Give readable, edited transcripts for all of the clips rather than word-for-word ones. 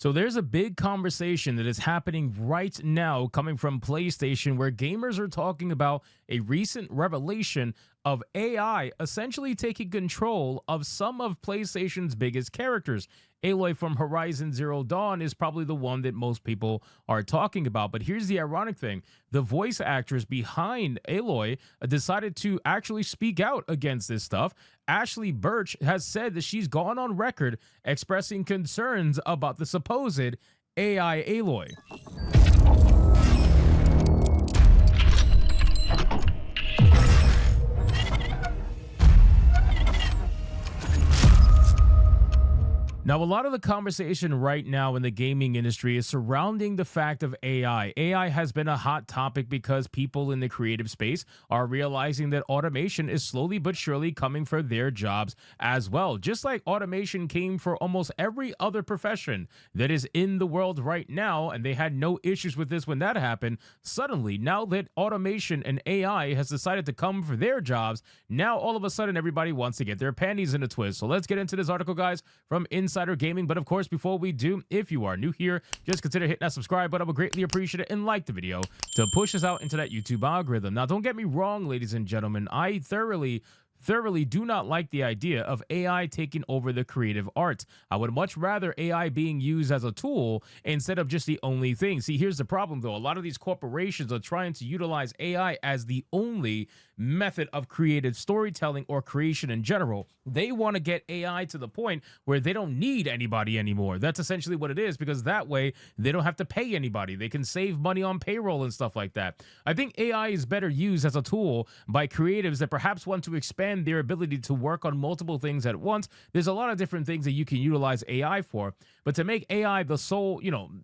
So there's a big conversation that is happening right now coming from PlayStation where gamers are talking about a recent revelation of AI essentially taking control of some of PlayStation's biggest characters. Aloy from Horizon Zero Dawn is probably the one that most people are talking about. But here's the ironic thing: the voice actress behind Aloy decided to actually speak out against this stuff. Ashley Birch has said that she's gone on record expressing concerns about the supposed AI Aloy. Now, a lot of the conversation right now in the gaming industry is surrounding the fact of AI. AI has been a hot topic because people in the creative space are realizing that automation is slowly but surely coming for their jobs as well. Just like automation came for almost every other profession that is in the world right now, and they had no issues with this when that happened, suddenly, now that automation and AI has decided to come for their jobs, now all of a sudden everybody wants to get their panties in a twist. So let's get into this article, guys, from Insider Gaming. But of course, before we do, if you are new here, just consider hitting that subscribe button. I would greatly appreciate it, and like the video to push us out into that YouTube algorithm. Now, don't get me wrong, ladies and gentlemen, I thoroughly do not like the idea of AI taking over the creative arts. I would much rather AI being used as a tool instead of just the only thing. See, here's the problem though. A lot of these corporations are trying to utilize AI as the only method of creative storytelling or creation in general. They want to get AI to the point where they don't need anybody anymore. That's essentially what it is, because that way they don't have to pay anybody. They can save money on payroll and stuff like that. I think AI is better used as a tool by creatives that perhaps want to expand their ability to work on multiple things at once. There's a lot of different things that you can utilize AI for, but to make AI the sole,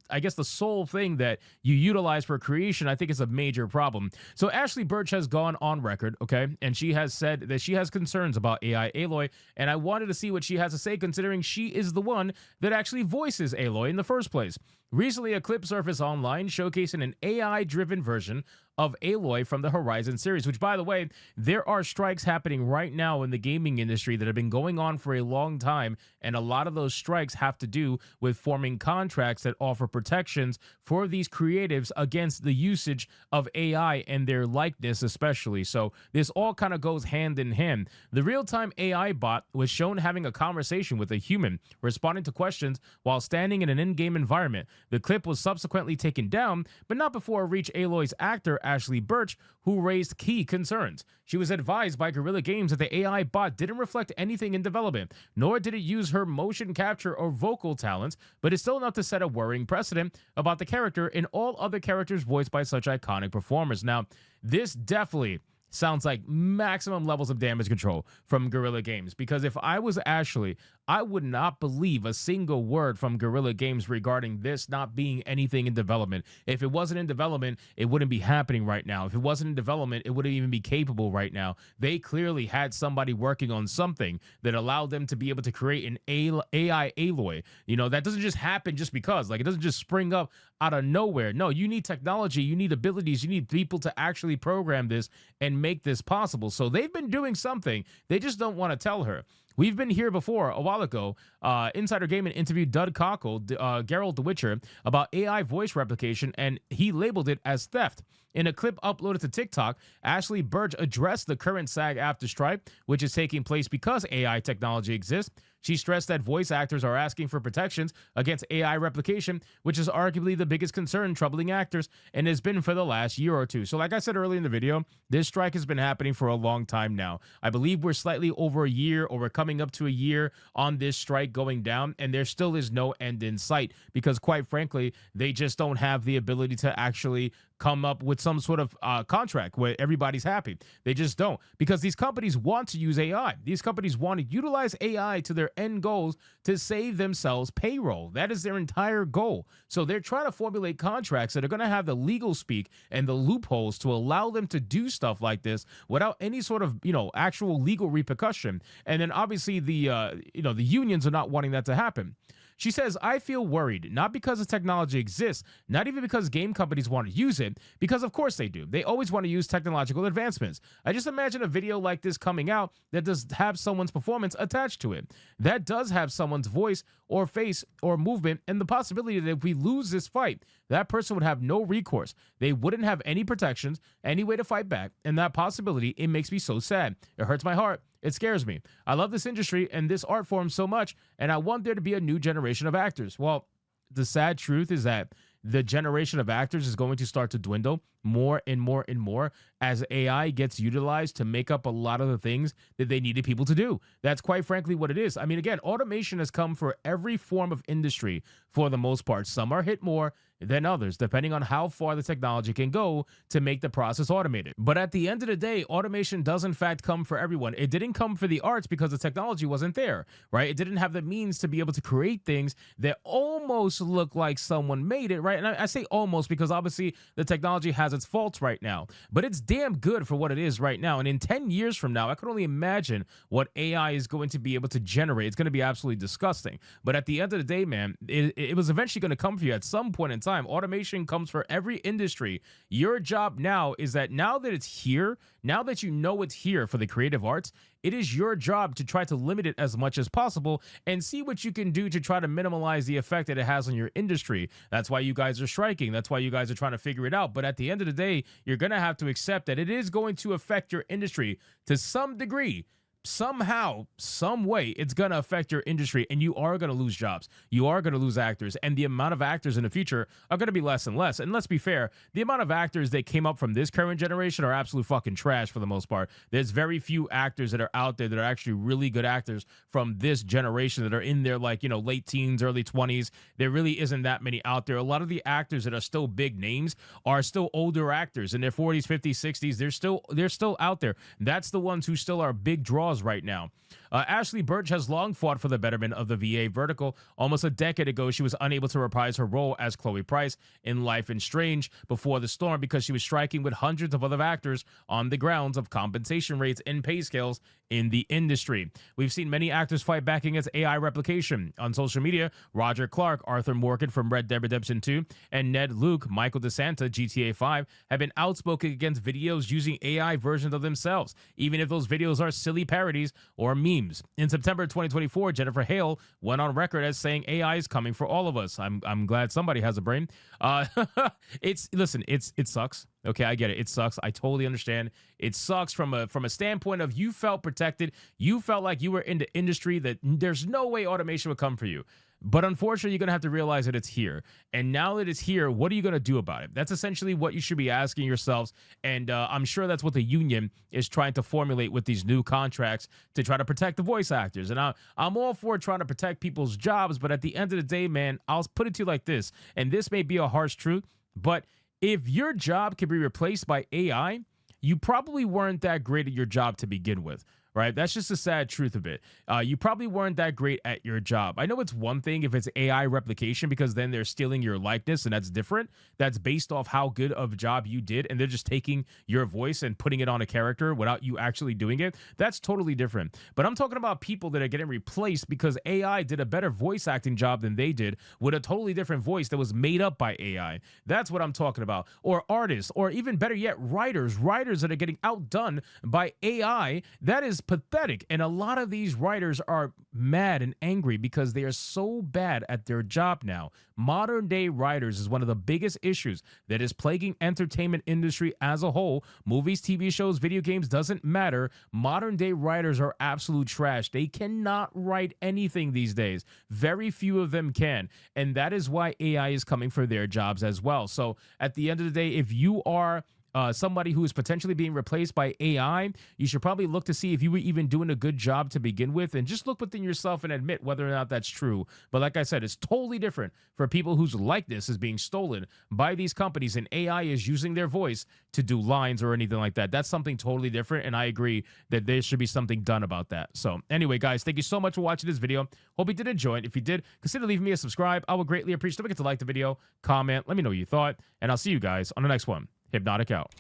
I guess the sole thing that you utilize for creation, I think is a major problem. So Ashley Birch has gone on record, okay, and she has said that she has concerns about AI Aloy, and I wanted to see what she has to say, considering she is the one that actually voices Aloy in the first place. Recently, a clip surfaced online showcasing an AI-driven version of Aloy from the Horizon series, which, by the way, there are strikes happening right now in the gaming industry that have been going on for a long time, and a lot of those strikes have to do with forming contracts that offer protections for these creatives against the usage of AI and their likeness especially. So this all kind of goes hand in hand. The real-time AI bot was shown having a conversation with a human, responding to questions while standing in an in-game environment. The clip was subsequently taken down, but not before it reached Aloy's actor, Ashley Birch, who raised key concerns. She was advised by Guerilla Games that the AI bot didn't reflect anything in development, nor did it use her motion capture or vocal talents, but it's still enough to set a worrying precedent about the character and all other characters voiced by such iconic performers. Now, this definitely sounds like maximum levels of damage control from Guerrilla Games, because if I was Ashley, I would not believe a single word from Guerrilla Games regarding this not being anything in development. If it wasn't in development, it wouldn't be happening right now. If it wasn't in development, it wouldn't even be capable right now. They clearly had somebody working on something that allowed them to be able to create an AI Aloy. That doesn't just happen just because. Like, it doesn't just spring up out of nowhere. No, you need technology, you need abilities, you need people to actually program this and make this possible. So they've been doing something. They just don't want to tell her. We've been here before a while ago. Insider Gaming interviewed Doug Cockle, Geralt the Witcher, about AI voice replication, and he labeled it as theft. In a clip uploaded to TikTok, Ashley Birch addressed the current SAG-AFTRA strike, which is taking place because AI technology exists. She stressed that voice actors are asking for protections against AI replication, which is arguably the biggest concern troubling actors and has been for the last year or two. So like I said earlier in the video, this strike has been happening for a long time now. I believe we're slightly over a year, or we're coming up to a year on this strike going down, and there still is no end in sight because, quite frankly, they just don't have the ability to actually come up with some sort of contract where everybody's happy. They just don't, because these companies want to use AI. These companies want to utilize AI to their end goals to save themselves payroll. That is their entire goal. So they're trying to formulate contracts that are going to have the legal speak and the loopholes to allow them to do stuff like this without any sort of, actual legal repercussion. And then obviously the unions are not wanting that to happen. She says, I feel worried, not because the technology exists, not even because game companies want to use it, because of course they do. They always want to use technological advancements. I just imagine a video like this coming out that does have someone's performance attached to it, that does have someone's voice or face or movement, and the possibility that if we lose this fight, that person would have no recourse. They wouldn't have any protections, any way to fight back, and that possibility, it makes me so sad. It hurts my heart. It scares me. I love this industry and this art form so much, and I want there to be a new generation of actors. Well, the sad truth is that the generation of actors is going to start to dwindle more and more and more as AI gets utilized to make up a lot of the things that they needed people to do. That's quite frankly what it is. I mean, again, automation has come for every form of industry for the most part. Some are hit more than others, depending on how far the technology can go to make the process automated. But at the end of the day, automation does in fact come for everyone. It didn't come for the arts because the technology wasn't there, right? It didn't have the means to be able to create things that almost look like someone made it, right? And I say almost because obviously the technology has its faults right now, but it's damn good for what it is right now. And in 10 years from now, I can only imagine what AI is going to be able to generate. It's going to be absolutely disgusting. But at the end of the day, man, it was eventually going to come for you at some point in time. Automation comes for every industry. Your job now is that now that it's here, now that you know it's here for the creative arts, it is your job to try to limit it as much as possible and see what you can do to try to minimize the effect that it has on your industry. That's why you guys are striking. That's why you guys are trying to figure it out. But at the end of the day, you're going to have to accept that it is going to affect your industry to some degree. Somehow, some way, it's going to affect your industry, and you are going to lose jobs. You are going to lose actors, and the amount of actors in the future are going to be less and less. And let's be fair, the amount of actors that came up from this current generation are absolute fucking trash for the most part. There's very few actors that are out there that are actually really good actors from this generation that are in their, like, you know, late teens, early 20s. There really isn't that many out there. A lot of the actors that are still big names are still older actors in their 40s, 50s, 60s. They're still out there. That's the ones who still are big draws right now. Ashley Burch has long fought for the betterment of the VA vertical. Almost a decade ago, she was unable to reprise her role as Chloe Price in Life is Strange Before the Storm because she was striking with hundreds of other actors on the grounds of compensation rates and pay scales in the industry. We've seen many actors fight back against AI replication. On social media, Roger Clark, Arthur Morgan from Red Dead Redemption 2, and Ned Luke, Michael DeSanta, GTA 5, have been outspoken against videos using AI versions of themselves, even if those videos are silly parodies or memes. In September 2024, Jennifer Hale went on record as saying AI is coming for all of us. I'm glad somebody has a brain. It sucks. Okay, I get it. It sucks. I totally understand. It sucks from a standpoint of you felt protected. You felt like you were in the industry that there's no way automation would come for you. But unfortunately, you're going to have to realize that it's here. And now that it's here, what are you going to do about it? That's essentially what you should be asking yourselves. And I'm sure that's what the union is trying to formulate with these new contracts to try to protect the voice actors. And I'm all for trying to protect people's jobs. But at the end of the day, man, I'll put it to you like this. And this may be a harsh truth, but if your job can be replaced by AI, you probably weren't that great at your job to begin with. Right? That's just the sad truth of it. You probably weren't that great at your job. I know it's one thing if it's AI replication because then they're stealing your likeness and that's different. That's based off how good of a job you did and they're just taking your voice and putting it on a character without you actually doing it. That's totally different. But I'm talking about people that are getting replaced because AI did a better voice acting job than they did with a totally different voice that was made up by AI. That's what I'm talking about. Or artists, or even better yet, writers that are getting outdone by AI. That is pathetic. And a lot of these writers are mad and angry because they are so bad at their job now. Modern day writers is one of the biggest issues that is plaguing entertainment industry as a whole. Movies, TV shows, video games, doesn't matter. Modern day writers are absolute trash. They cannot write anything these days. Very few of them can. And that is why AI is coming for their jobs as well. So at the end of the day, if you are somebody who is potentially being replaced by AI, you should probably look to see if you were even doing a good job to begin with, and just look within yourself and admit whether or not that's true. But like I said, it's totally different for people whose likeness is being stolen by these companies and AI is using their voice to do lines or anything like that. That's something totally different, and I agree that there should be something done about that. So anyway, guys, thank you so much for watching this video. Hope you did enjoy it. If you did, consider leaving me a subscribe. I would greatly appreciate it. Don't forget to like the video, comment, let me know what you thought, and I'll see you guys on the next one. Hypnotic out.